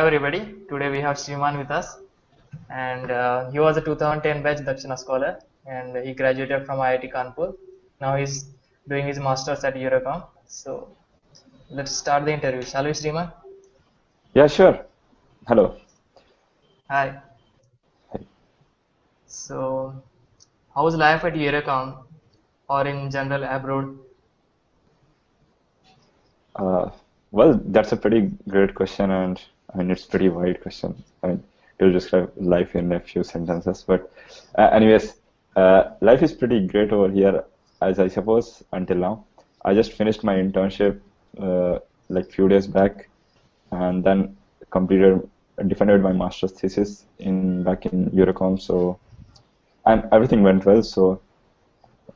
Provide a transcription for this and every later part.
everybody. Today we have Shriman with us, and he was a 2010 batch DakshanA scholar, and he graduated from IIT Kanpur. Now he's doing his masters at Eurocom. So let's start the interview, shall we, Shriman? Yeah, sure. Hello. Hi. So, how's life at Eurocom, or in general abroad? Well, that's a pretty great question, and I mean, it's a pretty wide question. I mean, to describe life in a few sentences. But, anyways, life is pretty great over here, as I suppose, until now. I just finished my internship like few days back, and then defended my master's thesis back in Eurocom. So, and everything went well. So,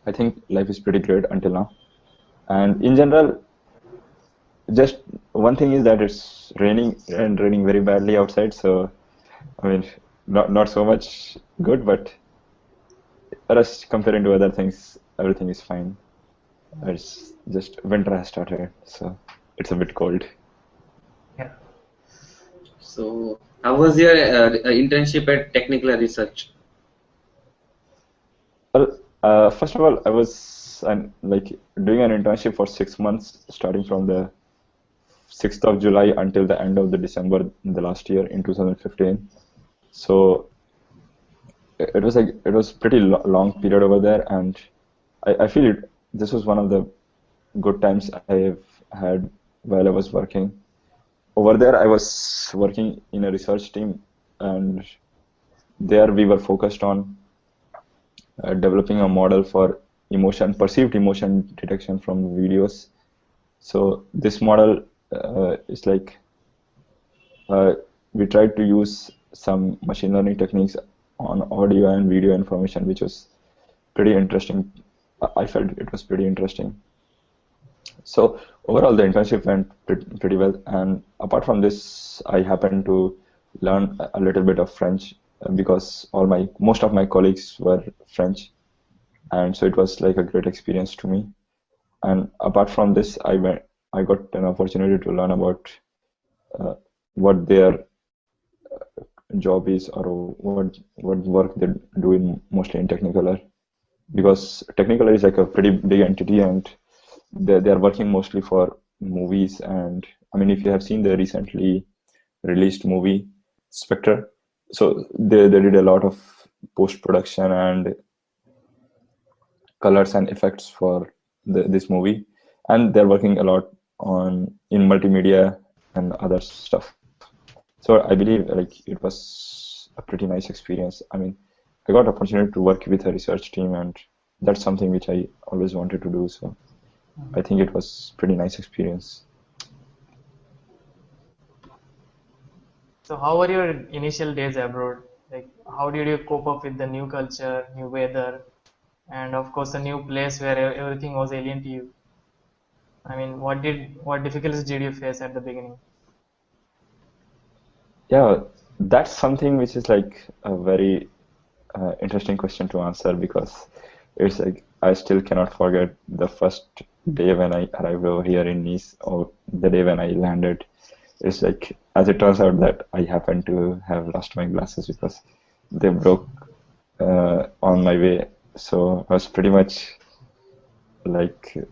I think life is pretty great until now. And in general, just one thing is that it's raining and raining very badly outside. So, I mean, not so much good, but rest comparing to other things, everything is fine. It's just winter has started, so it's a bit cold. Yeah. So, how was your internship at Technical Research? Well, first of all, I was like doing an internship for 6 months, starting from the 6th of July until the end of the December in the last year in 2015. So it was pretty long period over there, and I feel this was one of the good times I've had while I was working. Over there, I was working in a research team, and there we were focused on developing a model for perceived emotion detection from videos. So this model is like we tried to use some machine learning techniques on audio and video information, which was pretty interesting. I felt it was pretty interesting. So overall, the internship went pretty well. And apart from this, I happened to learn a little bit of French because most of my colleagues were French, and so it was like a great experience to me. And apart from this, I got an opportunity to learn about what their job is, or what work they do mostly in Technicolor, because Technicolor is like a pretty big entity, and they are working mostly for movies. And I mean, if you have seen the recently released movie Spectre, so they did a lot of post-production and colors and effects for this movie, and they're working a lot in multimedia and other stuff. So I believe like it was a pretty nice experience. I mean, I got opportunity to work with a research team, and that's something which I always wanted to do. So I think it was pretty nice experience. So, how were your initial days abroad? Like, how did you cope up with the new culture, new weather, and of course, a new place where everything was alien to you? I mean, what difficulties did you face at the beginning? Yeah, that's something which is like a very interesting question to answer, because it's like I still cannot forget the first day when I arrived over here in Nice, or the day when I landed. It's like, as it turns out, that I happened to have lost my glasses because they broke on my way. So I was pretty much like, you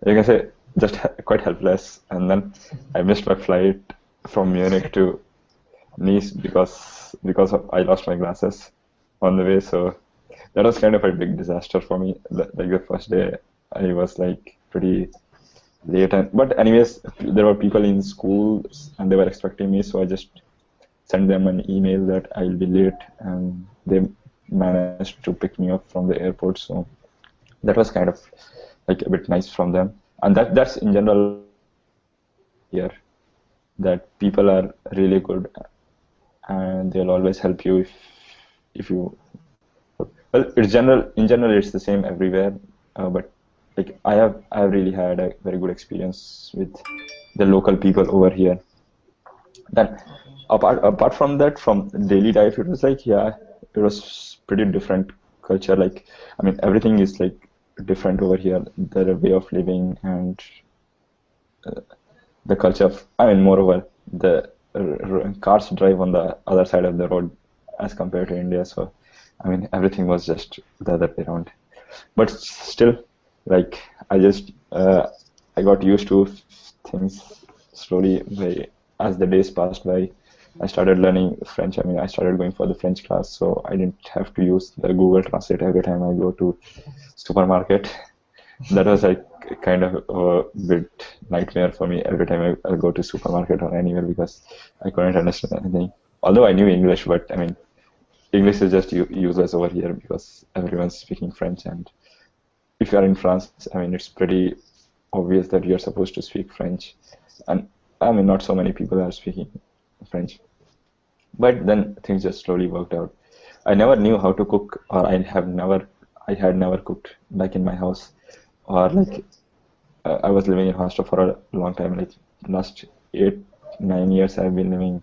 can say, just quite helpless. And then I missed my flight from Munich to Nice because I lost my glasses on the way. So that was kind of a big disaster for me. Like the first day, I was like pretty late. But anyways, there were people in school and they were expecting me, so I just sent them an email that I'll be late, and they managed to pick me up from the airport. So that was kind of like a bit nice from them. And that's in general here, that people are really good and they'll always help you if you. Well, in general it's the same everywhere, but like I have really had a very good experience with the local people over here. Then apart from that, from daily life, it was like, yeah, it was pretty different culture. Like, I mean, everything is like different over here. The way of living and the culture of, I mean, moreover, the cars drive on the other side of the road as compared to India. So, I mean, everything was just the other way around. But still, like, I got used to things slowly as the days passed by. I started learning French. I mean, I started going for the French class, so I didn't have to use the Google Translate every time I go to supermarket. That was like kind of a bit nightmare for me every time I go to supermarket or anywhere because I couldn't understand anything. Although I knew English, but I mean, English is just useless over here because everyone's speaking French, and if you are in France, I mean, it's pretty obvious that you're supposed to speak French, and I mean, not so many people are speaking French. But then things just slowly worked out. I never knew how to cook, or I had never cooked back in my house, or like I was living in hostel for a long time. Like last 8, 9 years, I've been living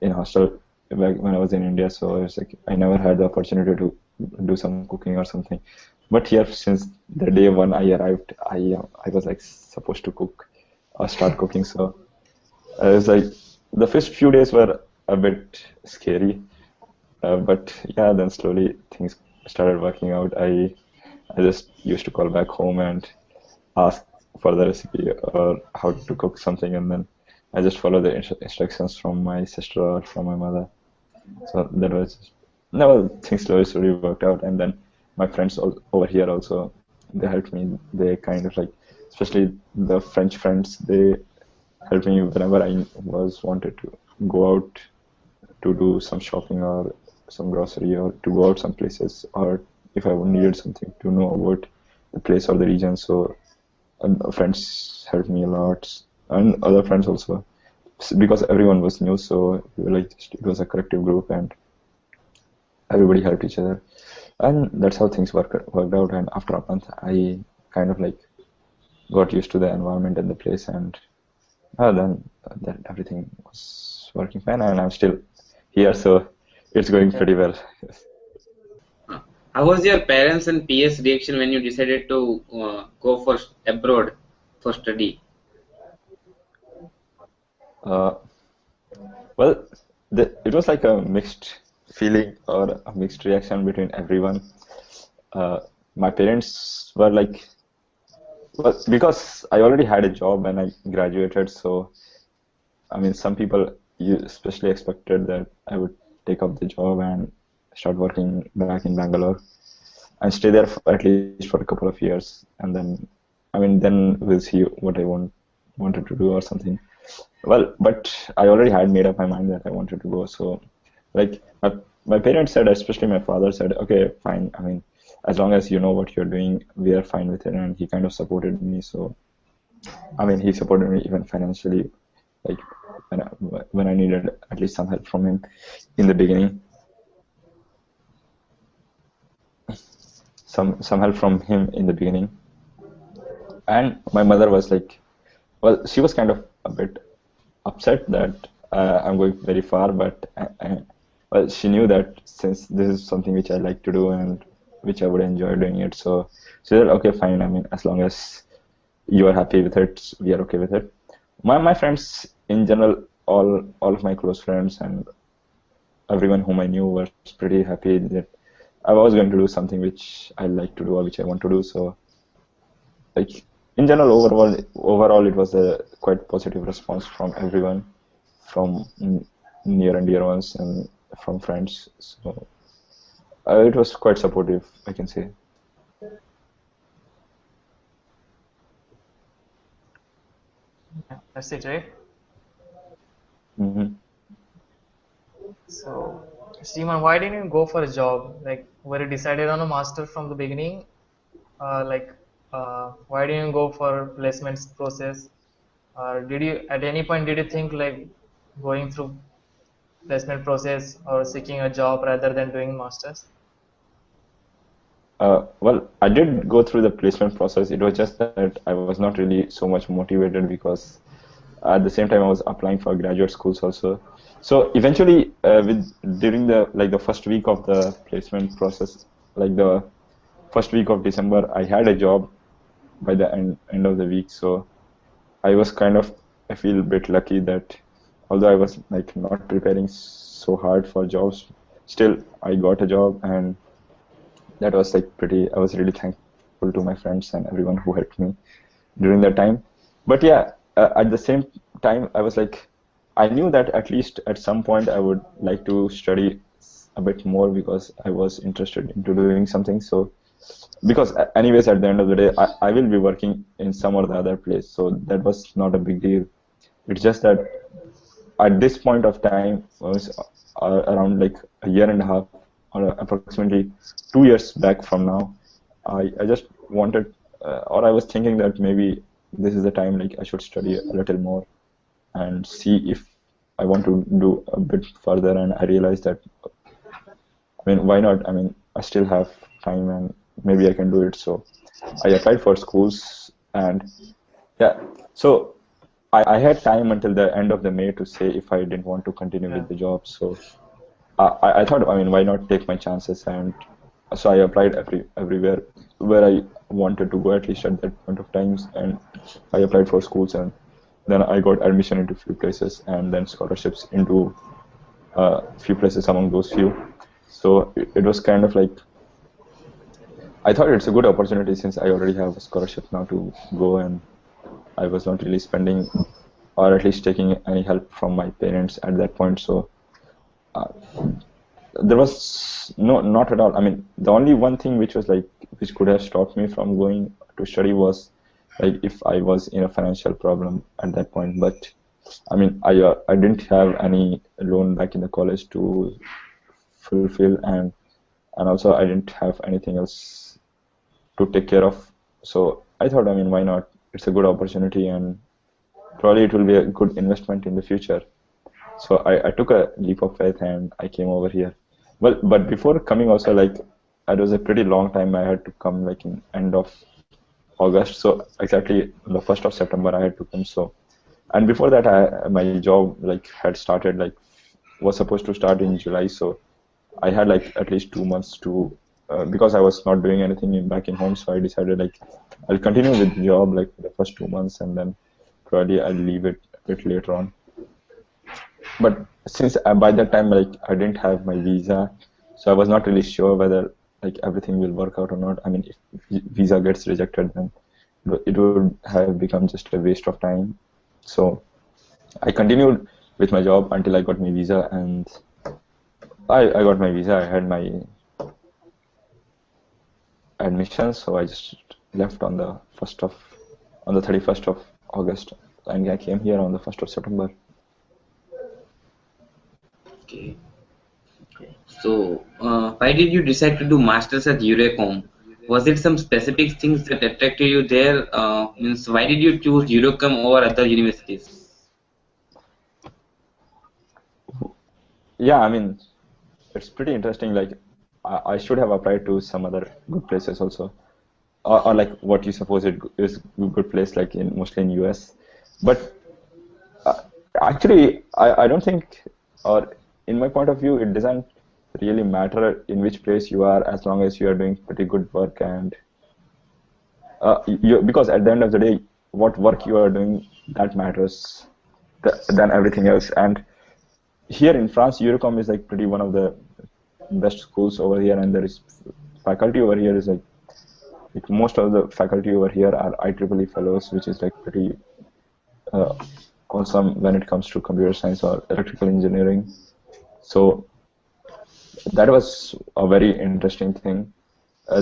in hostel back when I was in India. So it's like I never had the opportunity to do some cooking or something. But here, since the day one I arrived, I was like supposed to cook or start cooking. So I was like the first few days were a bit scary, but yeah, then slowly things started working out. I just used to call back home and ask for the recipe or how to cook something, and then I just follow the instructions from my sister or from my mother. So that was no things slowly worked out, and then my friends over here also they helped me. They kind of like, especially the French friends, they helped me whenever I was wanted to go out to do some shopping or some grocery or to go out some places, or if I needed something to know about the place or the region. So friends helped me a lot, and other friends also, because everyone was new. So we were like it was a collective group, and everybody helped each other, and that's how things worked out. And after a month, I kind of like got used to the environment and the place, and then everything was working fine, and I'm still here, so it's going Okay. pretty well. How was your parents and peers' reaction when you decided to go for abroad for study? Uh, well, it was like a mixed feeling or a mixed reaction between everyone. Uh, my parents were like, well, because I already had a job when I graduated, so I mean, some people you especially expected that I would take up the job and start working back in Bangalore and stay there for at least for a couple of years, and then I mean, then we'll see what I wanted to do or something. Well, but I already had made up my mind that I wanted to go. So, like my parents said, especially my father said, okay, fine. I mean, as long as you know what you're doing, we are fine with it. And he kind of supported me. So, I mean, he supported me even financially, like when I needed at least some help from him in the beginning. Some help from him in the beginning. And my mother was like, well, she was kind of a bit upset that I'm going very far, but well, she knew that since this is something which I like to do and which I would enjoy doing it, so she said, okay, fine. I mean, as long as you are happy with it, we are okay with it. My friends in general, all of my close friends and everyone whom I knew was pretty happy that I was going to do something which I like to do or which I want to do. So like in general, overall it was a quite positive response from everyone, from near and dear ones and from friends. So it was quite supportive, I can say. Yeah, that's it, right? Hmm. So, Shriman, why didn't you go for a job? Like, were you decided on a master from the beginning? Why didn't you go for placements process? Or did you, at any point, did you think like going through placement process or seeking a job rather than doing masters? Well, I did go through the placement process. It was just that I was not really so much motivated because at the same time I was applying for graduate schools also. So eventually, during the first week of the placement process, like the first week of December, I had a job by the end of the week. So I was kind of, I feel a bit lucky that although I was like not preparing so hard for jobs, still I got a job, and that was like pretty. I was really thankful to my friends and everyone who helped me during that time. But yeah, at the same time, I was like, I knew that at least at some point I would like to study a bit more because I was interested into doing something. So, because anyways, at the end of the day, I will be working in some or the other place. So that was not a big deal. It's just that at this point of time, was around like a year and a half, or approximately 2 years back from now, I just wanted, or I was thinking that maybe this is the time like I should study a little more and see if I want to do a bit further. And I realized that, I mean, why not? I mean, I still have time and maybe I can do it. So I applied for schools, and yeah, so I had time until the end of the May to say if I didn't want to continue Yeah. with the job. So I thought, I mean, why not take my chances? And so I applied everywhere where I wanted to go, at least at that point of times. And I applied for schools, and then I got admission into few places, and then scholarships into few places among those few. So it was kind of like, I thought it's a good opportunity since I already have a scholarship now to go, and I was not really spending or at least taking any help from my parents at that point. So uh, there was not at all. I mean, the only one thing which was like, which could have stopped me from going to study was like if I was in a financial problem at that point. But I mean, I didn't have any loan back in the college to fulfill, and also I didn't have anything else to take care of. So I thought, I mean, why not? It's a good opportunity, and probably it will be a good investment in the future. So I took a leap of faith and I came over here. Well, but before coming also, like, it was a pretty long time. I had to come like in end of August. So exactly the 1st of September I had to come. So, and before that, my job like had started, like was supposed to start in July. So I had like at least 2 months to, because I was not doing anything back in home. So I decided like I'll continue with the job like the first 2 months, and then probably I'll leave it a bit later on. But since by that time like I didn't have my visa, so I was not really sure whether like everything will work out or not. I mean, if visa gets rejected, then it would have become just a waste of time. So I continued with my job until I got my visa, and I got my visa. I had my admission, so I just left on the 31st of August, and I came here on the 1st of September. Okay. So, why did you decide to do masters at Eurocom? Was it some specific things that attracted you there? Means why did you choose Eurocom over other universities? Yeah, I mean, it's pretty interesting. Like, I should have applied to some other good places also, or like what you suppose it is a good place, like in mostly in US. But actually, I don't think, or in my point of view, it doesn't really matter in which place you are, as long as you are doing pretty good work, and because at the end of the day, what work you are doing, that matters than everything else. And here in France, Eurocom is like pretty one of the best schools over here, and there is faculty over here is like most of the faculty over here are IEEE fellows, which is like pretty awesome when it comes to computer science or electrical engineering. So that was a very interesting thing,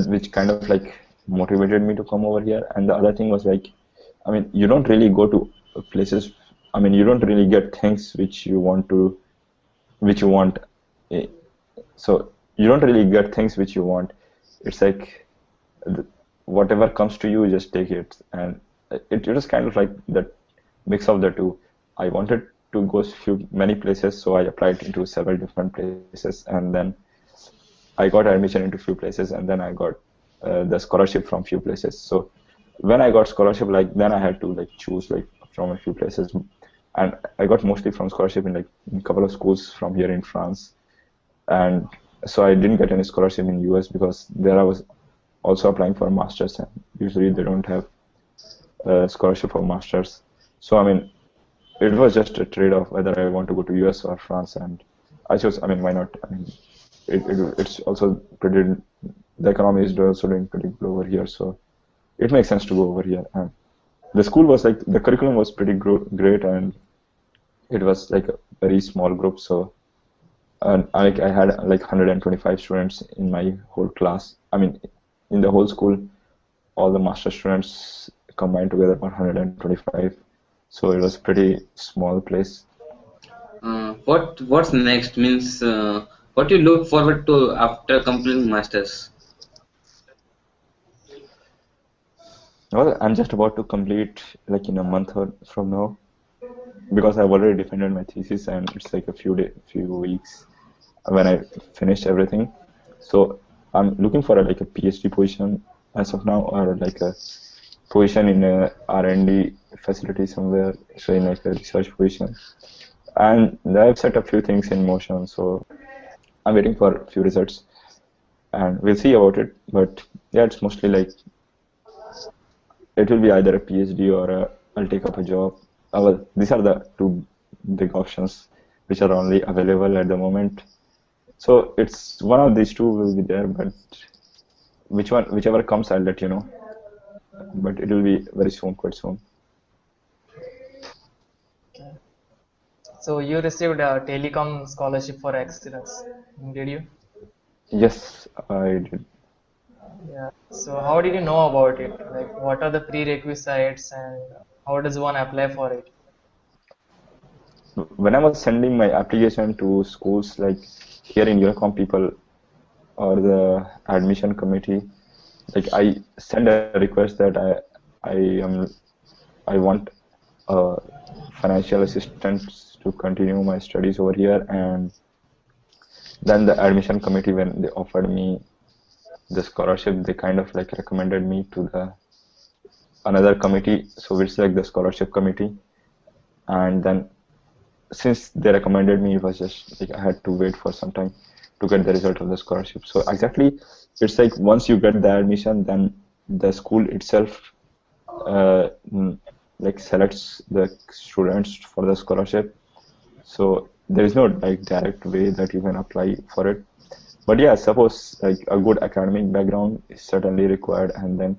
which kind of like motivated me to come over here. And the other thing was like, I mean, you don't really go to places. I mean, you don't really get things which you want. So you don't really get things which you want. It's like whatever comes to you, just take it. And it was kind of like that mix of the two. I wanted to go many places, so I applied into several different places, and then I got admission into few places, and then I got the scholarship from few places. So when I got scholarship, like then I had to like choose like from a few places, and I got mostly from scholarship in like a couple of schools from here in France. And so I didn't get any scholarship in US because there I was also applying for a master's, and usually they don't have a scholarship for masters. So I mean, it was just a trade-off whether I want to go to US or France, and I chose. I mean, why not? I mean, it's also pretty. The economy is also doing pretty good over here, so it makes sense to go over here. And the school was like the curriculum was pretty great, and it was like a very small group. So, and I had like 125 students in my whole class. I mean, in the whole school, all the master students combined together were 125. So it was a pretty small place. What's next? Means what you look forward to after completing masters? Well, I'm just about to complete like in a month or from now, because I've already defended my thesis and it's like a few weeks when I finish everything. So I'm looking for like a PhD position as of now, or like a position in a R&D facility somewhere, so in like a research position. And I've set a few things in motion, so I'm waiting for a few results, and we'll see about it. But yeah, it's mostly like it will be either a PhD or I'll take up a job. Well, these are the two big options which are only available at the moment. So it's one of these two will be there, but whichever comes, I'll let you know. But it will be very soon, quite soon. Okay. So you received a telecom scholarship for excellence, did you? Yes, I did. Yeah. So how did you know about it? Like, what are the prerequisites and how does one apply for it? When I was sending my application to schools like here in Unicom, people or the admission committee, like I send a request that I want financial assistance to continue my studies over here, and then the admission committee, when they offered me the scholarship, they kind of like recommended me to the another committee, so it's like the scholarship committee. And then since they recommended me, it was just like I had to wait for some time to get the result of the scholarship. So exactly, it's like once you get the admission, then the school itself like selects the students for the scholarship. So there is no like direct way that you can apply for it. But yeah, suppose like a good academic background is certainly required, and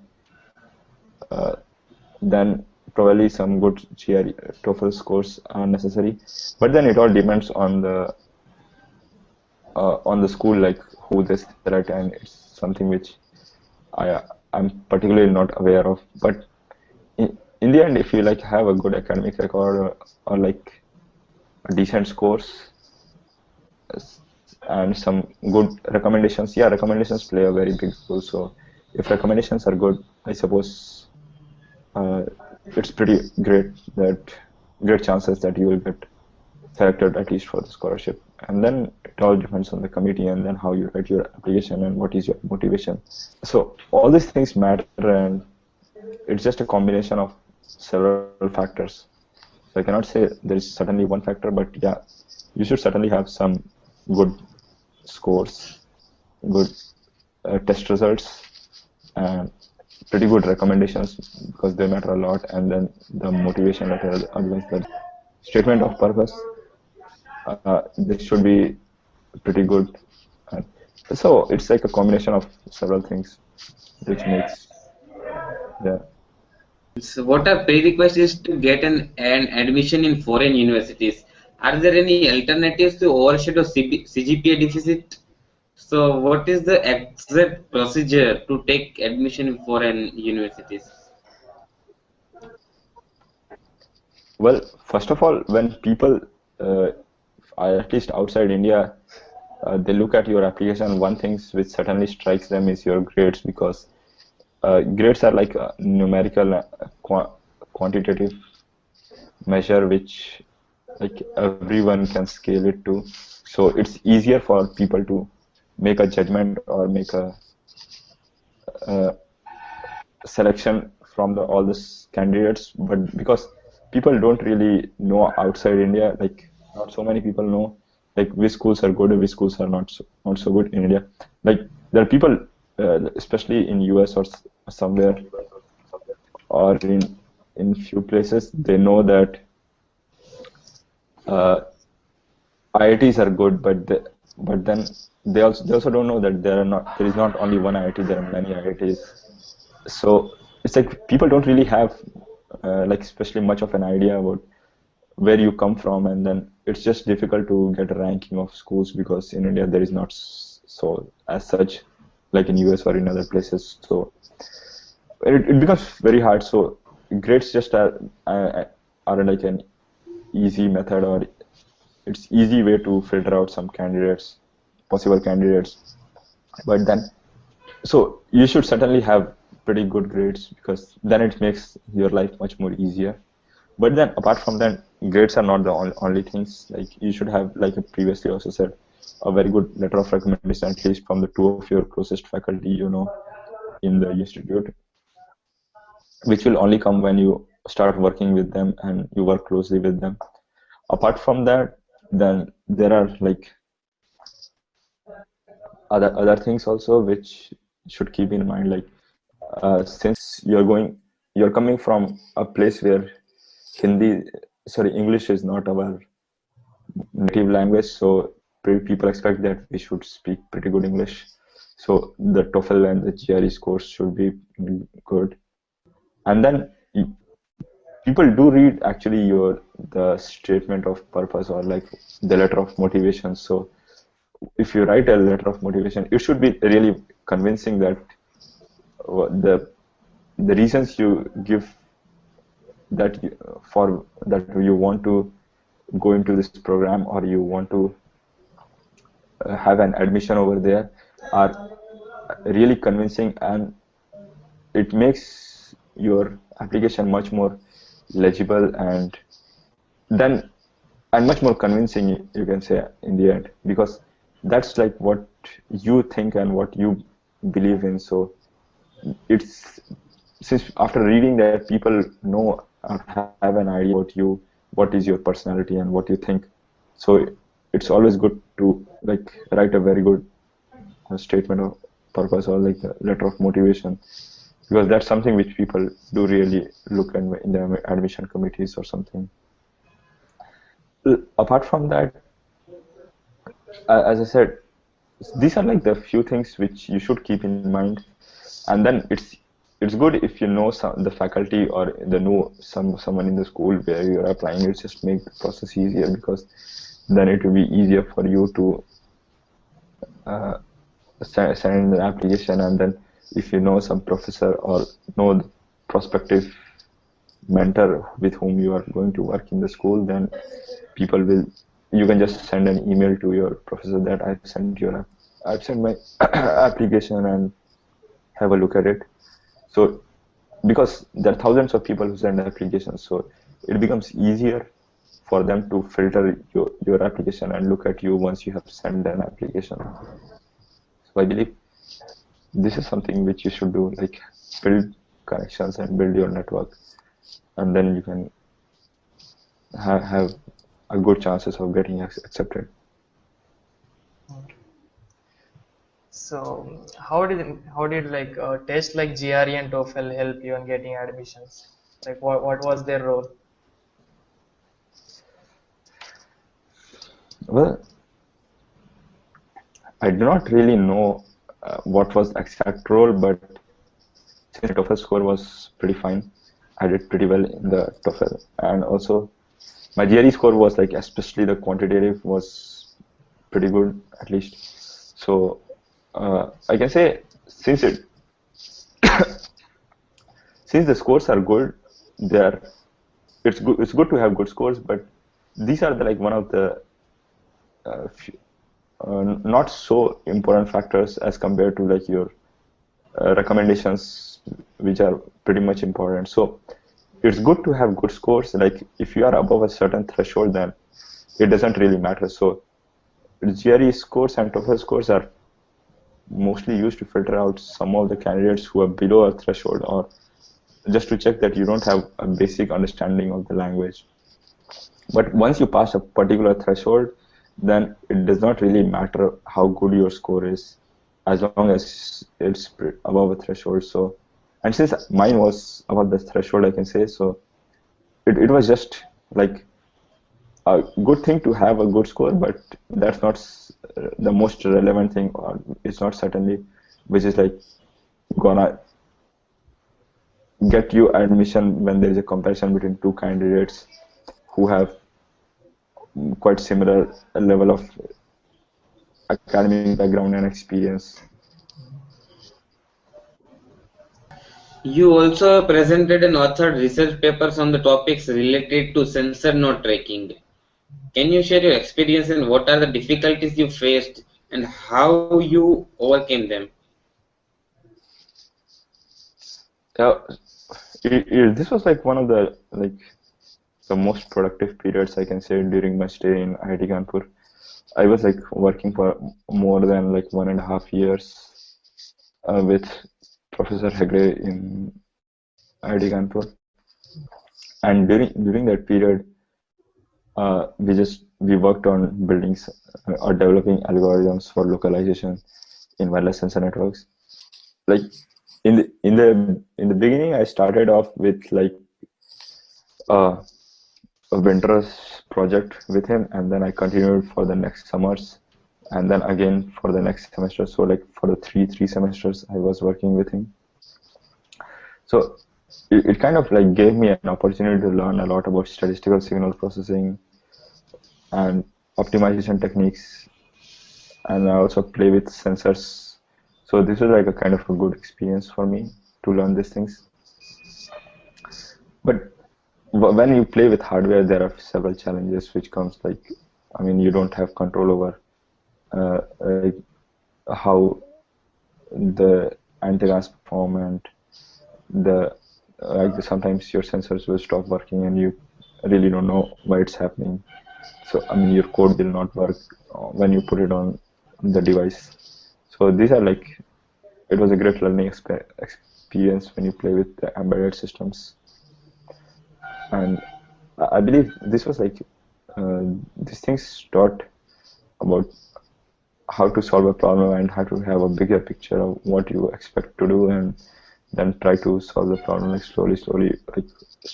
then probably some good GRE, TOEFL scores are necessary. But then it all depends on the school, like who they select, and it's something which I'm particularly not aware of. But in the end, if you like have a good academic record or like a decent scores and some good recommendations, yeah, recommendations play a very big role. So if recommendations are good, I suppose it's pretty great chances that you will get selected at least for the scholarship. And then it all depends on the committee, and then how you write your application and what is your motivation. So all these things matter, and it's just a combination of several factors. So I cannot say there is certainly one factor, but yeah, you should certainly have some good scores, good test results, and pretty good recommendations, because they matter a lot. And then the motivation letter, otherwise the statement of purpose, this should be pretty good. And so it's like a combination of several things which makes, yeah. So what are prerequisites to get an admission in foreign universities? Are there any alternatives to overshoot or CGPA deficit? So what is the exact procedure to take admission in foreign universities? Well, first of all, when people, at least outside India, they look at your application, one thing which certainly strikes them is your grades, because grades are like a numerical, quantitative measure which like everyone can scale it to. So it's easier for people to make a judgment or make a selection from all these candidates. But because people don't really know outside India, like not so many people know like which schools are good and which schools are not so good in India. Like there are people, especially in US or somewhere, or in few places, they know that IITs are good, but then they also don't know that there is not only one IIT, there are many IITs. So it's like people don't really have like especially much of an idea about where you come from, and then it's just difficult to get a ranking of schools because in India there is not so as such like in US or in other places. So it becomes very hard. So grades just are like an easy method, or it's easy way to filter out some candidates, possible candidates. But then, so you should certainly have pretty good grades because then it makes your life much more easier. But then apart from that, grades are not the only things. Like you should have, like I previously also said, a very good letter of recommendation, at least from the two of your closest faculty, in the institute, which will only come when you start working with them and you work closely with them. Apart from that, then there are like other things also which should keep in mind. Like since you're coming from a place where English is not our native language, so people expect that we should speak pretty good English. So the TOEFL and the GRE scores should be good. And then people do read actually the statement of purpose or like the letter of motivation. So if you write a letter of motivation, it should be really convincing that the reasons you give for that you want to go into this program or you want to have an admission over there are really convincing, and it makes your application much more legible and much more convincing, you can say, in the end, because that's like what you think and what you believe in. So it's since after reading that, people know or have an idea about you, what is your personality and what you think. So it's always good to like write a very good statement of purpose or like a letter of motivation, because that's something which people do really look in the admission committees or something. Apart from that, as I said, these are like the few things which you should keep in mind, and then it's good if you know the faculty or someone in the school where you're applying. It just make the process easier, because then it will be easier for you to send an application, and then if you know some professor or know the prospective mentor with whom you are going to work in the school, then you can just send an email to your professor that I've sent my application and have a look at it. So because there are thousands of people who send applications, so it becomes easier for them to filter your application and look at you once you have sent an application. So I believe this is something which you should do, like build connections and build your network, and then you can have a good chances of getting accepted. So how did like tests like GRE and TOEFL help you in getting admissions? Like what was their role? Well, I do not really know what was the exact role, but since the TOEFL score was pretty fine, I did pretty well in the TOEFL, and also my GRE score was like, especially the quantitative was pretty good at least. So I can say since the scores are good, it's good to have good scores, but these are like one of the not so important factors as compared to like your recommendations, which are pretty much important. So it's good to have good scores. Like if you are above a certain threshold, then it doesn't really matter. So GRE scores and TOEFL scores are mostly used to filter out some of the candidates who are below a threshold, or just to check that you don't have a basic understanding of the language. But once you pass a particular threshold, then it does not really matter how good your score is, as long as it's above a threshold. So, and since mine was above the threshold, I can say, so it was just like a good thing to have a good score, but that's not the most relevant thing, or it's not certainly which is like gonna get you admission when there is a comparison between two candidates who have quite similar level of academic background and experience. You also presented and authored research papers on the topics related to sensor node tracking. Can you share your experience and what are the difficulties you faced and how you overcame them? Yeah, this was like one of the most productive periods I can say during my stay in IIT Kanpur. I was like working for more than like 1.5 years with Professor Hegde in IIT Kanpur, and during that period, we worked on buildings or developing algorithms for localization in wireless sensor networks. Like in the beginning, I started off with like uh, a winter's project with him, and then I continued for the next summers, and then again for the next semester. So like for the three semesters, I was working with him. So it kind of like gave me an opportunity to learn a lot about statistical signal processing and optimization techniques, and I also play with sensors. So this was like a kind of a good experience for me to learn these things. But when you play with hardware, there are several challenges which comes like, I mean, you don't have control over like how the antennas perform, and the like sometimes your sensors will stop working and you really don't know why it's happening. So I mean, your code will not work when you put it on the device. So these are like, it was a great learning experience when you play with the embedded systems. And I believe this was like these things taught about how to solve a problem and how to have a bigger picture of what you expect to do, and then try to solve the problem like slowly, like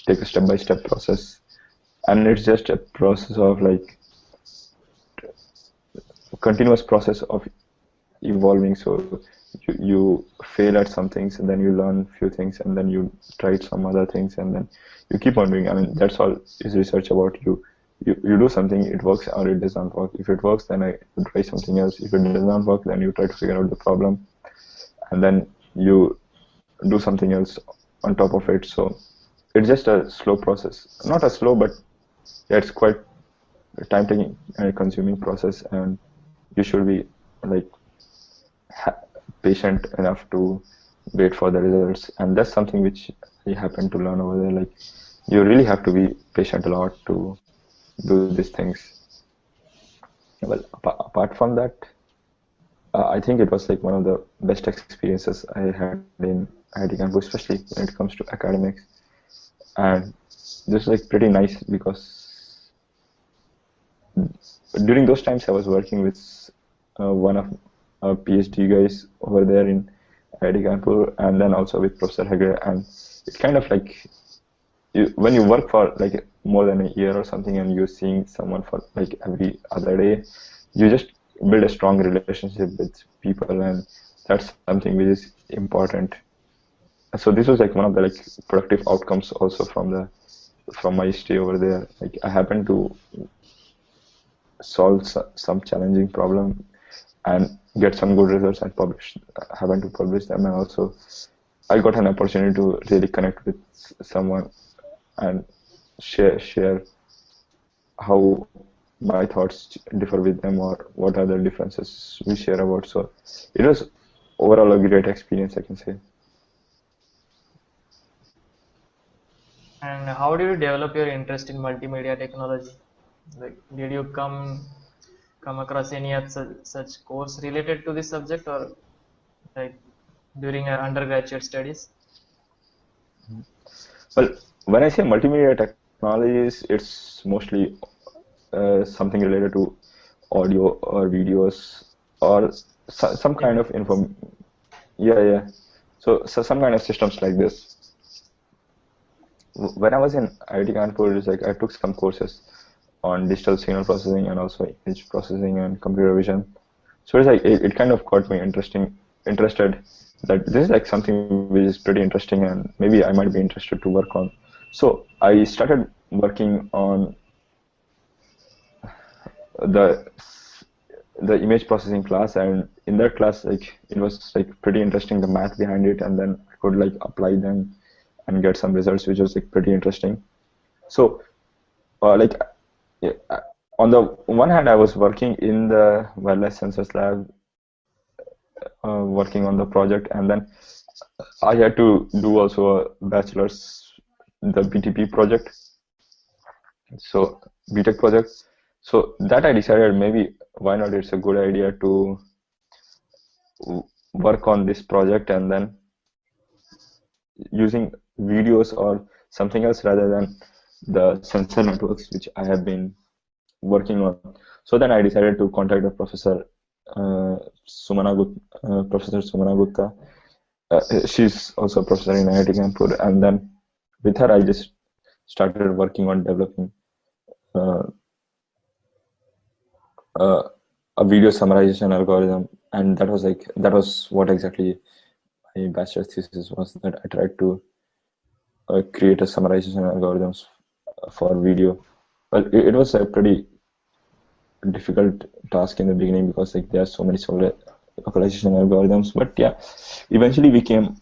take a step-by-step process. And it's just a process of like continuous process of evolving. So you fail at some things, and then you learn a few things, and then you try some other things, and then you keep on doing. I mean, that's all is research about. You do something, it works or it does not work. If it works, then I try something else. If it does not work, then you try to figure out the problem, and then you do something else on top of it. So it's just a slow process. Not a slow, but yeah, it's quite a time-taking and consuming process, and you should be like patient enough to wait for the results. And that's something which I happen to learn over there. Like, you really have to be patient a lot to do these things. Well, apart from that, I think it was like one of the best experiences I had in IIT Kanpur, especially when it comes to academics. And this was like pretty nice because during those times I was working with one of our PhD guys over there in IIT Kanpur, and then also with Professor Hegde. And it's kind of like, when you work for like more than a year or something, and you're seeing someone for like every other day, you just build a strong relationship with people, and that's something which is important. So this was like one of the like productive outcomes also from my stay over there. Like, I happened to solve some challenging problem and get some good results and happen to publish them. And also I got an opportunity to really connect with someone and share how my thoughts differ with them, or what are the differences we share about. So it was overall a great experience, I can say. And how did you develop your interest in multimedia technology? Like, did you come across any such course related to this subject, or like during your undergraduate studies? Well, when I say multimedia technologies, it's mostly something related to audio or videos, or some kind of yeah. So some kind of systems like this. When I was in IIT Kanpur, it's like I took some courses on digital signal processing and also image processing and computer vision. So it's like it kind of got me interested that this is like something which is pretty interesting and maybe I might be interested to work on. So I started working on the image processing class, and in that class, like it was like pretty interesting, the math behind it, and then I could like apply them and get some results which was like pretty interesting. So like yeah, on the one hand I was working in the wireless sensors lab, working on the project, and then I had to do also a bachelor's, the BTP project, so BTech project. So that I decided maybe why not, it's a good idea to work on this project and then using videos or something else rather than the sensor networks which I have been working on. So then I decided to contact the professor, Professor Sumana Gupta. She's also a professor in IIT Kanpur, and then with her I just started working on developing uh, a video summarization algorithm, and that was what exactly my bachelor's thesis was, that I tried to create a summarization algorithms for video. Well, it was a pretty difficult task in the beginning because like there are so many localization algorithms, but yeah, eventually we came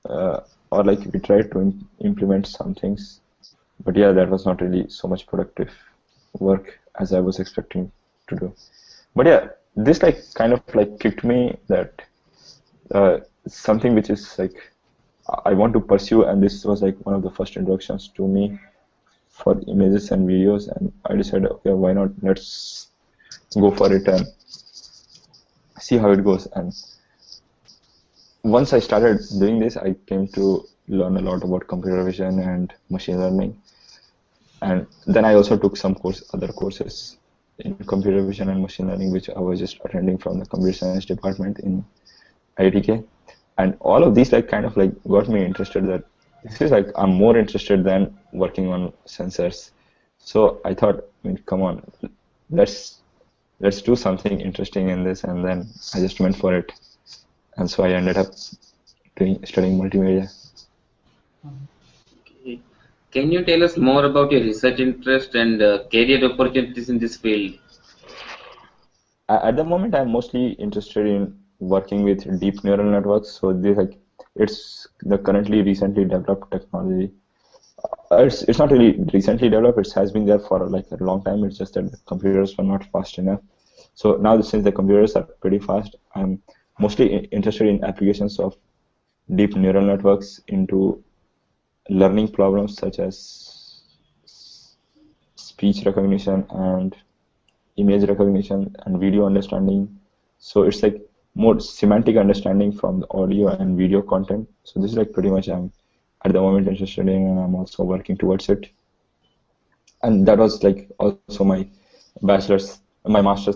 or like we tried to implement some things, but yeah, that was not really so much productive work as I was expecting to do. But yeah, this like kind of like kicked me that something which is like I want to pursue, and this was like one of the first introductions to me for images and videos, and I decided, okay, why not, let's go for it and see how it goes. And once I started doing this, I came to learn a lot about computer vision and machine learning, and then I also took some other courses in computer vision and machine learning, which I was just attending from the computer science department in IITK. And all of these like kind of like got me interested that this is like I'm more interested than working on sensors. So I thought, I mean, come on, let's do something interesting in this, and then I just went for it, and so I ended up studying multimedia. Okay. Can you tell us more about your research interest and career opportunities in this field? At the moment, I'm mostly interested in working with deep neural networks. So this like it's the currently recently developed technology. It's not really recently developed. It has been there for like a long time. It's just that the computers were not fast enough. So now since the computers are pretty fast, I'm mostly interested in applications of deep neural networks into learning problems such as speech recognition and image recognition and video understanding. So it's like more semantic understanding from the audio and video content. So this is like pretty much I'm at the moment interested in, and I'm also working towards it. And that was like also my master's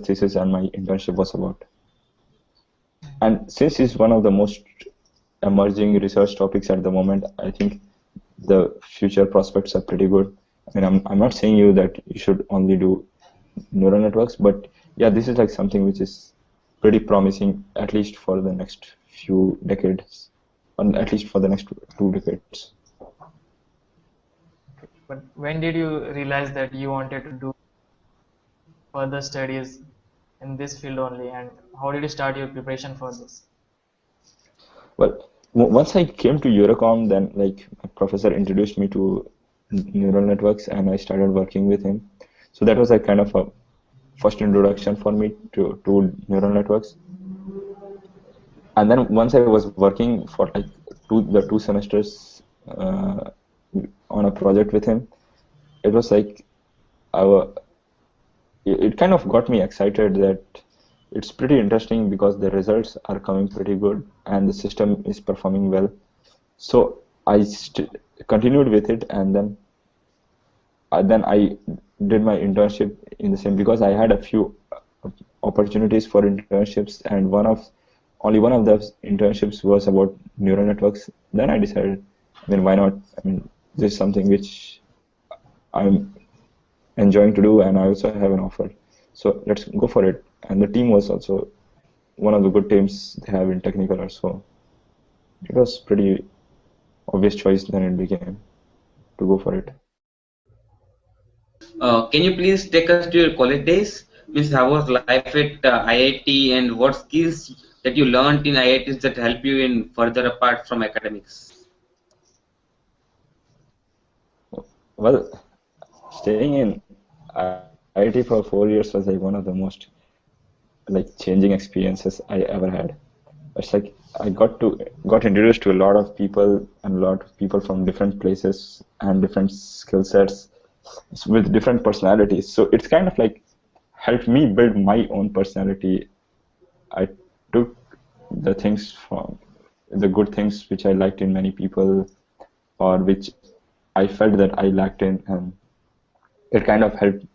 thesis and my internship was about. And since it's one of the most emerging research topics at the moment, I think the future prospects are pretty good. I mean, I'm not saying you that you should only do neural networks, but yeah, this is like something which is pretty promising, at least for the next few decades, and at least for the next 2 decades. But when did you realize that you wanted to do further studies in this field only, and how did you start your preparation for this? Well, once I came to Eurocom, then like my professor introduced me to neural networks, and I started working with him. So that was like kind of a first introduction for me to neural networks. And then once I was working for like the 2 semesters on a project with him, it was like it kind of got me excited that it's pretty interesting because the results are coming pretty good and the system is performing well. So I continued with it, and then I did my internship in the same, because I had a few opportunities for internships, and only one of those internships was about neural networks. Then I decided, I mean, why not? I mean, this is something which I'm enjoying to do, and I also have an offer. So let's go for it. And the team was also one of the good teams they have in Technicolor, so it was pretty obvious choice then it became to go for it. Can you please take us to your college days? Means how was life at IIT, and what skills that you learned in IITs that help you in further apart from academics? Well, staying in IIT for 4 years was like one of the most like changing experiences I ever had. It's like I got introduced to a lot of people and a lot of people from different places and different skill sets with different personalities. So it's kind of like helped me build my own personality. I took the things from the good things which I liked in many people or which I felt that I lacked in, and it kind of helped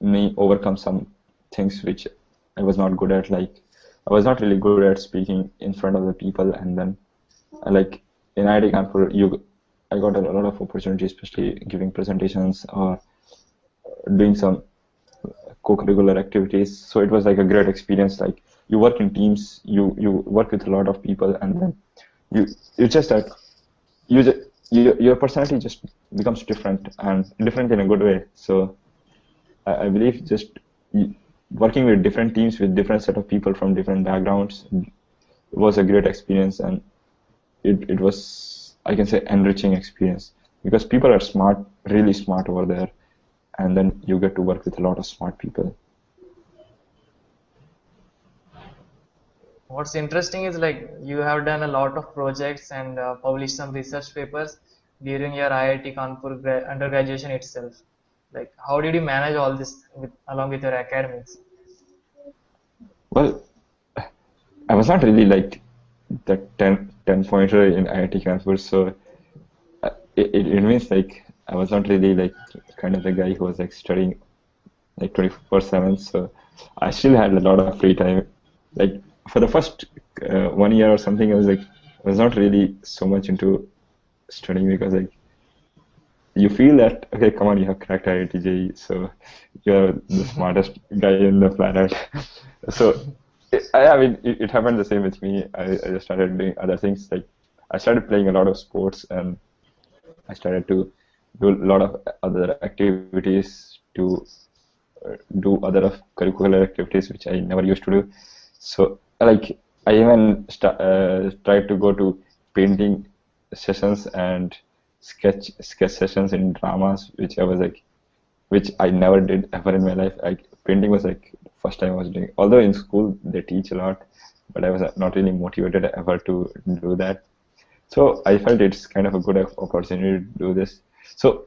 me overcome some things which I was not good at. Like I was not really good at speaking in front of the people, and then like in IIT Kanpur, I got a lot of opportunities, especially giving presentations or doing some co-curricular activities. So it was like a great experience. Like you work in teams, you work with a lot of people, and then it's just that your personality just becomes different and different in a good way. So I believe just working with different teams with different set of people from different backgrounds was a great experience, and it was, I can say, enriching experience because people are smart, really smart over there, and then you get to work with a lot of smart people. What's interesting is like you have done a lot of projects and published some research papers during your IIT Kanpur undergraduation itself. Like, how did you manage all this along with your academics? Well, I was not really like the 10 pointer in IIT Kanpur, so it means like I was not really like kind of the guy who was like studying like 24/7. So I still had a lot of free time. Like for the first 1 year or something, I was not really so much into studying because like you feel that okay, come on, you have cracked IIT JEE, so you're the smartest guy in the planet. So I mean, it happened the same with me. I just started doing other things. Like I started playing a lot of sports, and I started to do a lot of other activities to do other curricular activities which I never used to do. So like I even tried to go to painting sessions and sketch sessions in dramas, which I was like, which I never did ever in my life. Like painting was like the first time I was doing. Although in school they teach a lot, but I was not really motivated ever to do that. So I felt it's kind of a good opportunity to do this. So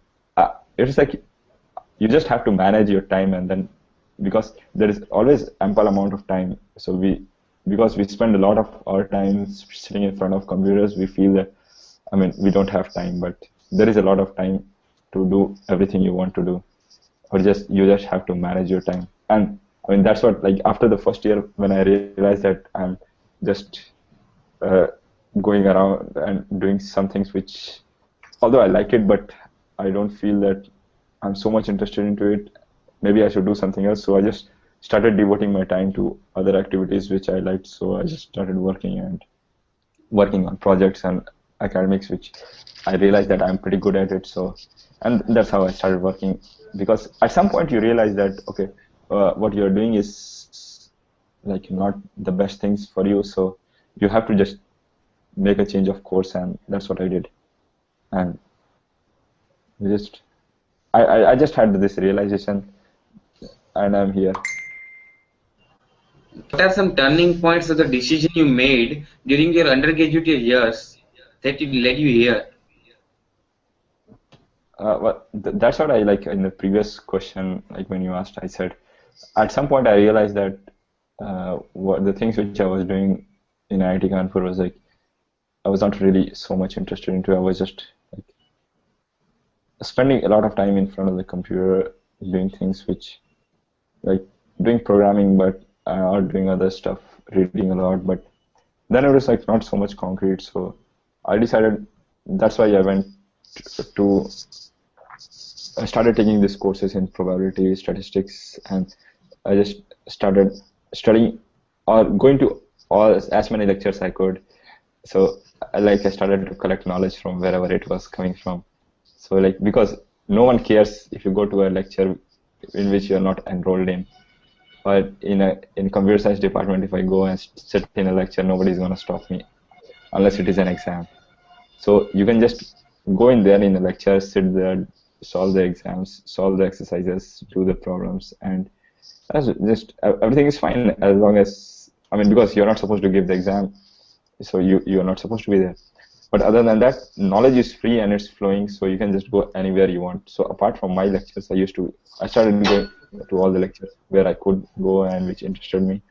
it's like you just have to manage your time, and then because there is always ample amount of time, so because we spend a lot of our time sitting in front of computers, we feel that I mean we don't have time, but there is a lot of time to do everything you want to do, or you just have to manage your time. And I mean that's what, like after the first year when I realized that I'm just uh, going around and doing some things which although I like it, but I don't feel that I'm so much interested into it. Maybe I should do something else. So I just started devoting my time to other activities which I liked. So I just started working on projects and academics, which I realized that I'm pretty good at it. So, and that's how I started working. Because at some point you realize that okay, what you're doing is like not the best things for you. So you have to just make a change of course, and that's what I did. And just I just had this realization, and I'm here. What are some turning points of the decision you made during your undergraduate years that led you here? Well, that's what I like in the previous question, like when you asked, I said, at some point I realized that what the things which I was doing in IIT Kanpur was like, I was not really so much interested into. I was just like spending a lot of time in front of the computer doing things which, like doing programming, but or doing other stuff, reading a lot. But then it was like not so much concrete. So I decided that's why I went to I started taking these courses in probability, statistics, and I just started studying or going to all as many lectures I could. So like I started to collect knowledge from wherever it was coming from. So like because no one cares if you go to a lecture in which you are not enrolled in, or in computer science department, if I go and sit in a lecture, nobody's gonna stop me unless it is an exam. So you can just go in there in the lecture, sit there, solve the exams, solve the exercises, do the problems, and that's just everything is fine as long as, I mean, because you're not supposed to give the exam, so you're not supposed to be there. But other than that, knowledge is free and it's flowing, so you can just go anywhere you want. So apart from my lectures, I started going to all the lectures where I could go and which interested me.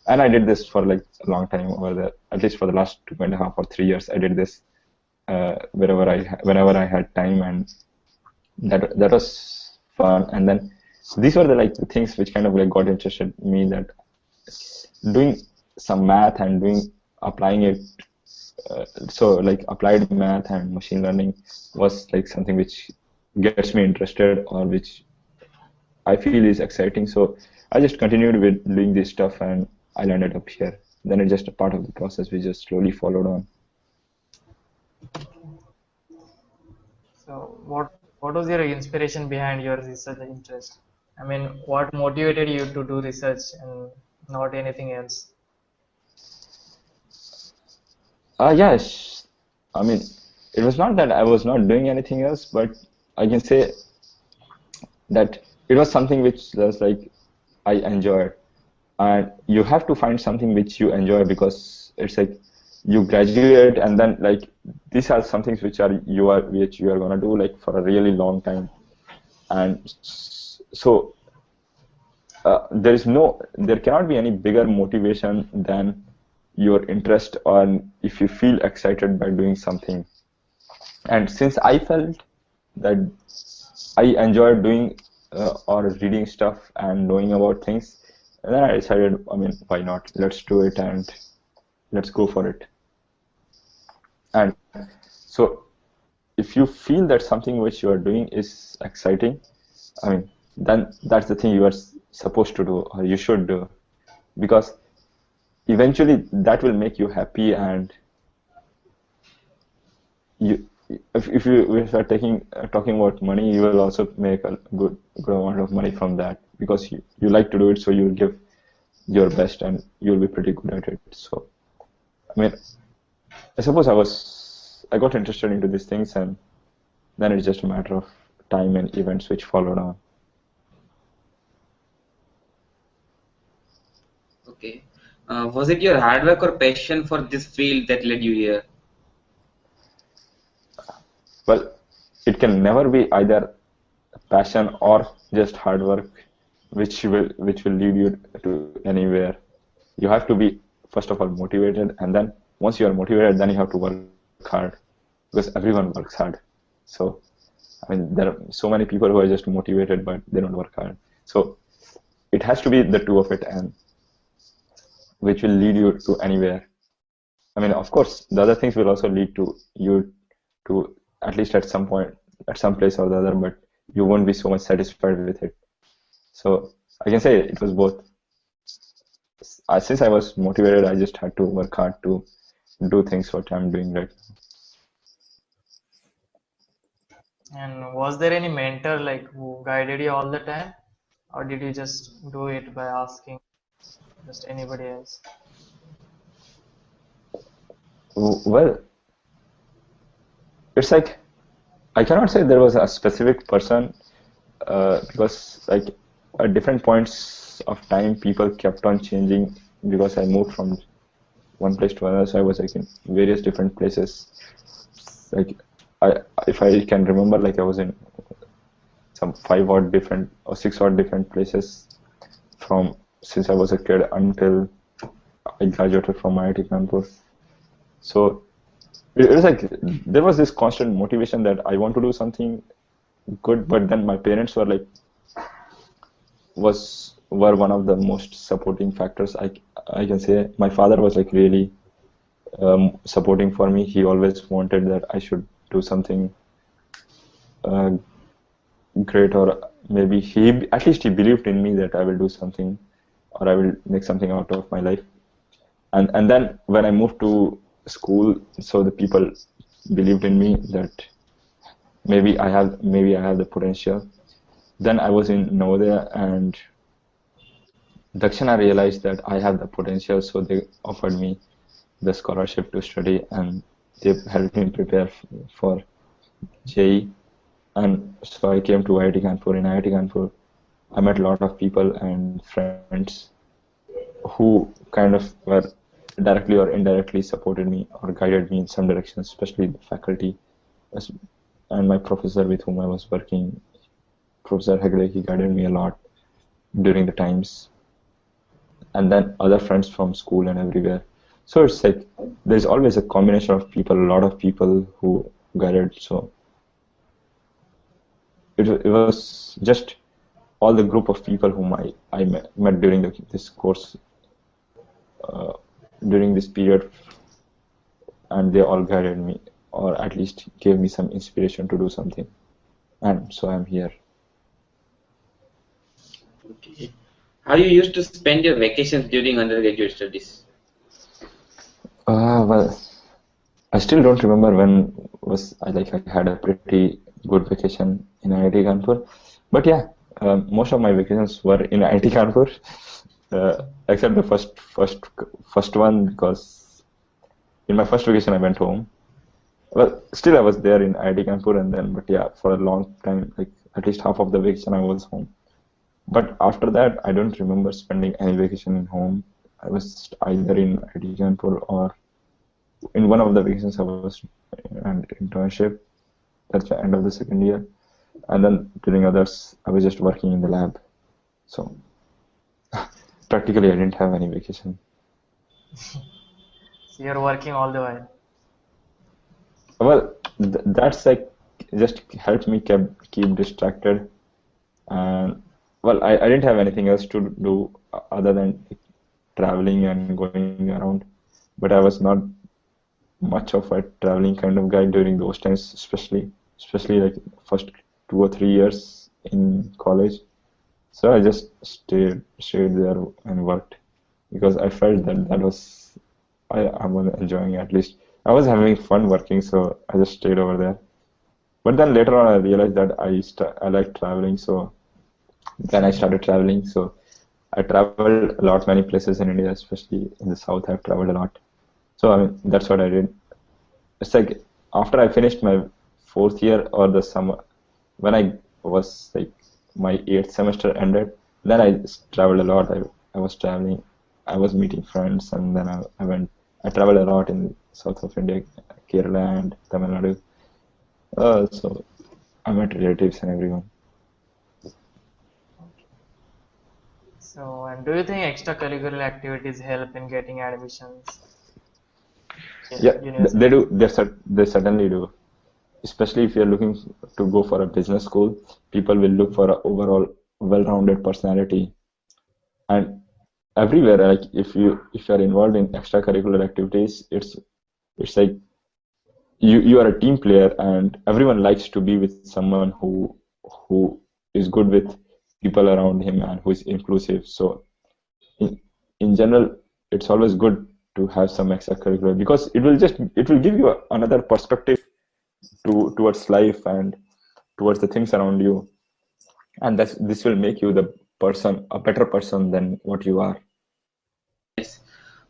And I did this for like a long time over there, at least for the last 2.5 or 3 years. I did this whenever I had time, and that was fun. And then these were the things which kind of like got interested in me, that doing some math and applying it. So like applied math and machine learning was like something which gets me interested, or which I feel is exciting. So I just continued with doing this stuff, and I landed up here. Then it's just a part of the process we just slowly followed on. So what was your inspiration behind your research interest? I mean, what motivated you to do research and not anything else? Yes. I mean, it was not that I was not doing anything else, but I can say that it was something which was like I enjoyed. And you have to find something which you enjoy, because it's like you graduate and then like these are some things which you are gonna do like for a really long time. And so there cannot be any bigger motivation than your interest, or if you feel excited by doing something. And since I felt that I enjoyed doing or reading stuff and knowing about things, and then I decided, I mean, why not? Let's do it and let's go for it. And so if you feel that something which you are doing is exciting, I mean, then that's the thing you are supposed to do, or you should do, because eventually that will make you happy. And if you start talking about money, you will also make a good amount of money from that, because you like to do it, so you'll give your best and you'll be pretty good at it. So I mean, I suppose I got interested into these things, and then it's just a matter of time and events which followed on. Okay. Was it your hard work or passion for this field that led you here? Well, it can never be either passion or just hard work which will lead you to anywhere. You have to be, first of all, motivated, and then once you are motivated, then you have to work hard, because everyone works hard. So I mean, there are so many people who are just motivated but they don't work hard. So it has to be the two of it, and which will lead you to anywhere. I mean, of course, the other things will also lead to you to, at least at some point, at some place or the other, but you won't be so much satisfied with it. So I can say it was both. Since I was motivated, I just had to work hard to do things what I'm doing right now. And was there any mentor like who guided you all the time, or did you just do it by asking just anybody else? Well, it's like I cannot say there was a specific person, because like at different points of time, people kept on changing, because I moved from one place to another, so I was like in various different places. Like if I can remember, like I was in some 5 odd different or 6 odd different places from since I was a kid until I graduated from IIT Kanpur. So it was like there was this constant motivation that I want to do something good, but then my parents were like were one of the most supporting factors. I can say my father was like really supporting for me. He always wanted that I should do something great, or maybe at least he believed in me that I will do something, or I will make something out of my life. And then when I moved to school, so the people believed in me that maybe I have the potential. Then I was in Navodaya, and DakshanA realized that I have the potential, so they offered me the scholarship to study, and they helped me prepare for JEE. And so I came to IIT Kanpur. In IIT Kanpur, I met a lot of people and friends who kind of were directly or indirectly supported me or guided me in some direction, especially the faculty and my professor with whom I was working, Professor Hegde. He guided me a lot during the times, and then other friends from school and everywhere. So it's like there's always a combination of people, a lot of people who guided. So it was just all the group of people whom I met during this course, during this period, and they all guided me, or at least gave me some inspiration to do something. And so I'm here. Okay. How you used to spend your vacations during undergraduate studies? Well, I still don't remember when I had a pretty good vacation in IIT Kanpur, but yeah, most of my vacations were in IIT Kanpur, except the first one, because in my first vacation I went home. Well, still I was there in IIT Kanpur, and then, but yeah, for a long time, like at least half of the vacation I was home. But after that, I don't remember spending any vacation in home. I was either in IIT Kanpur, or in one of the vacations I was in an internship. That's the end of the second year. And then during others, I was just working in the lab. So practically I didn't have any vacation. So you're working all the while. Well, that's like just helped me keep distracted. And well, I didn't have anything else to do other than traveling and going around. But I was not much of a traveling kind of guy during those times, especially like first 2 or 3 years in college. So I just stayed there and worked, because I felt that was I was enjoying, at least I was having fun working, so I just stayed over there. But then later on I realized that I like traveling, so then I started traveling. So I traveled a lot, many places in India, especially in the south. I've traveled a lot. So I mean, that's what I did. It's like after I finished my fourth year, or the summer, when I was like my 8th semester ended, then I traveled a lot. I was traveling, I was meeting friends, and then I traveled a lot in south of India, Kerala and Tamil Nadu. So I met relatives and everyone. So, and do you think extracurricular activities help in getting admissions in Yeah, university? they do. They certainly do. Especially if you're looking to go for a business school, people will look for an overall well-rounded personality. And everywhere, like if you're involved in extracurricular activities, it's like you are a team player, and everyone likes to be with someone who is good with people around him and who is inclusive. So in, in general, it's always good to have some extracurricular, because it will give you another perspective towards life and towards the things around you, and this will make you a better person than what you are. Yes.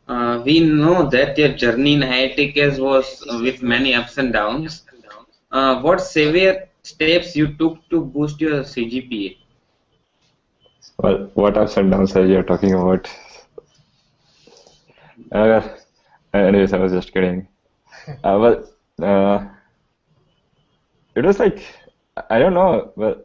We know that your journey in IIT was with many ups and downs. What severe steps you took to boost your CGPA? Well, what ups and downs are you talking about? Uh, Anyways, I was just kidding. Well, it was like, I don't know. Well,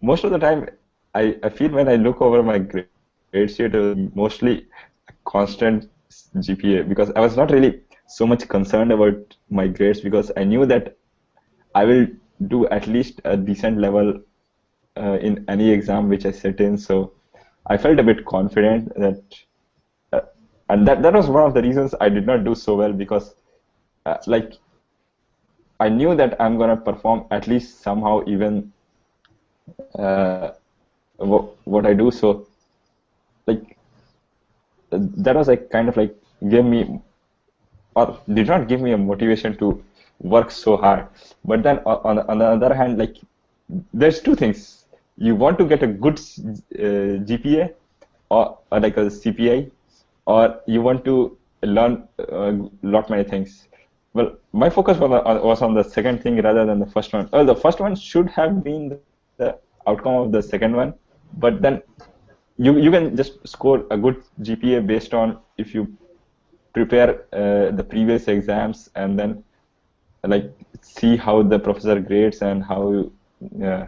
most of the time, I feel when I look over my grade sheet, it was mostly a constant GPA, because I was not really so much concerned about my grades, because I knew that I will do at least a decent level in any exam which I sit in. So I felt a bit confident that, uh, and that was one of the reasons I did not do so well, because like I knew that I'm gonna perform at least somehow, even what I do. So like that was like kind of like gave me or did not give me a motivation to work so hard. But then on the other hand, like there's two things. You want to get a good GPA or like a CPI, or you want to learn a lot many things. Well, my focus was on the second thing rather than the first one. The first one should have been the outcome of the second one, but then you can just score a good GPA based on if you prepare the previous exams and then like see how the professor grades and how uh,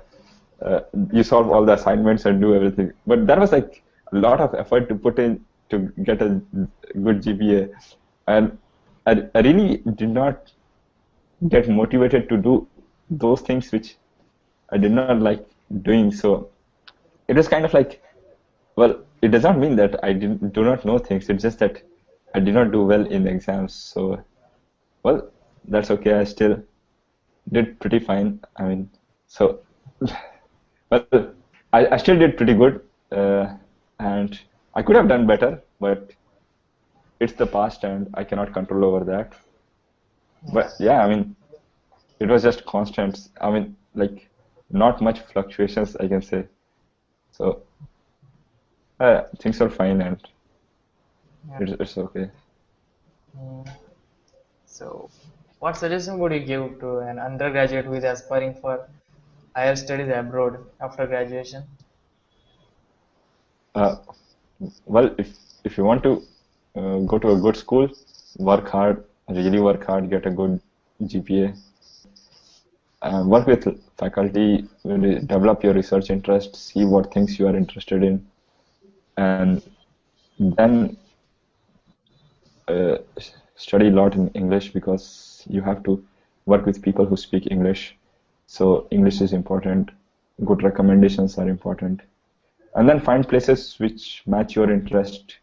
you solve all the assignments and do everything. But that was like a lot of effort to put in to get a good GPA, and I really did not get motivated to do those things which I did not like doing. So it was kind of like, well, it does not mean that I do not know things. It's just that I did not do well in the exams. So, well, that's okay. I still did pretty fine. I mean, so, well, I still did pretty good, and I could have done better, but it's the past, and I cannot control over that. But yeah, I mean, it was just constant. I mean, like not much fluctuations, I can say. So things are fine, and it's okay. So, what suggestion would you give to an undergraduate who is aspiring for higher studies abroad after graduation? Well, if you want to go to a good school, work hard, really work hard, get a good GPA, work with faculty, really develop your research interest, see what things you are interested in, and then study a lot in English because you have to work with people who speak English. So English is important. Good recommendations are important, and then find places which match your interest.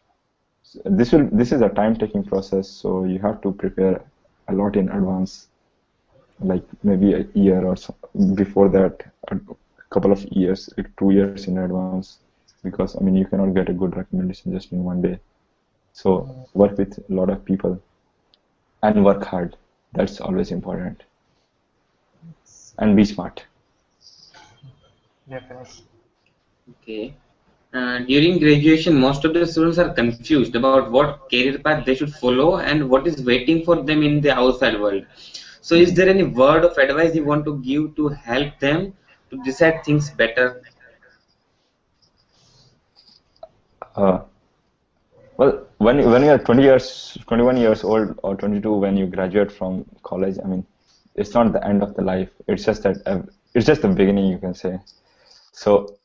This is a time-taking process, so you have to prepare a lot in advance, like maybe a year or so before that, a couple of years, like 2 years in advance, because I mean you cannot get a good recommendation just in one day. So work with a lot of people and work hard. That's always important. And be smart. Definitely. Okay. During graduation, most of the students are confused about what career path they should follow and what is waiting for them in the outside world. So, is there any word of advice you want to give to help them to decide things better? Well, when you are 21 years old or 22 when you graduate from college, I mean, it's not the end of the life. It's just that it's just the beginning, you can say. So,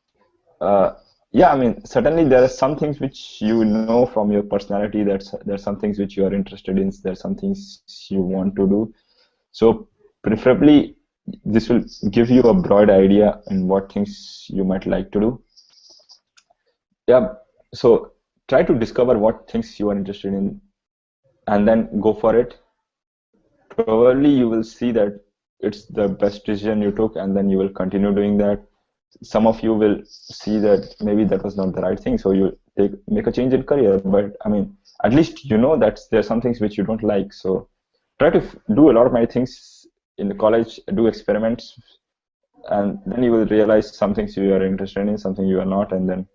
yeah, I mean, certainly there are some things which you know from your personality. There's some things which you are interested in. There's some things you want to do. So, preferably, this will give you a broad idea in what things you might like to do. Yeah, so try to discover what things you are interested in and then go for it. Probably you will see that it's the best decision you took, and then you will continue doing that. Some of you will see that maybe that was not the right thing, so you make a change in career. But I mean, at least you know that there are some things which you don't like. So try to do a lot of my things in the college, do experiments, and then you will realize some things you are interested in, something you are not, and then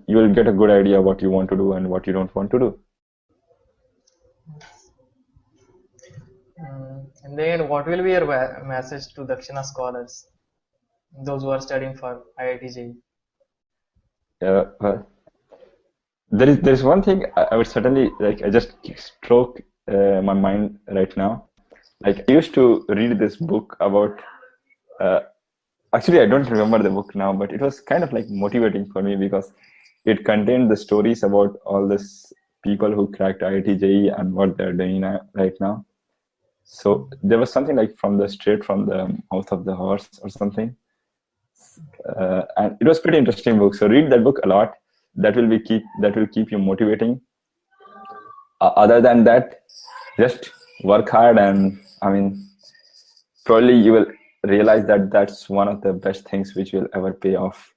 you will get a good idea what you want to do and what you don't want to do. And then, what will be your message to DakshanA scholars, those who are studying for IIT JEE? Well, there is one thing I would certainly like. I just stroke my mind right now. Like I used to read this book about. Actually, I don't remember the book now, but it was kind of like motivating for me because it contained the stories about all these people who cracked IIT JEE and what they're doing right now. So there was something like straight from the mouth of the horse or something, and it was pretty interesting book. So read that book a lot. That will keep you motivating. Other than that, just work hard, and I mean, probably you will realize that that's one of the best things which will ever pay off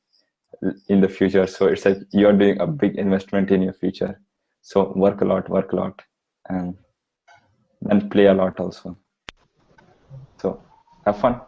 in the future. So it's like you're doing a big investment in your future. So work a lot, and then play a lot also. So have fun.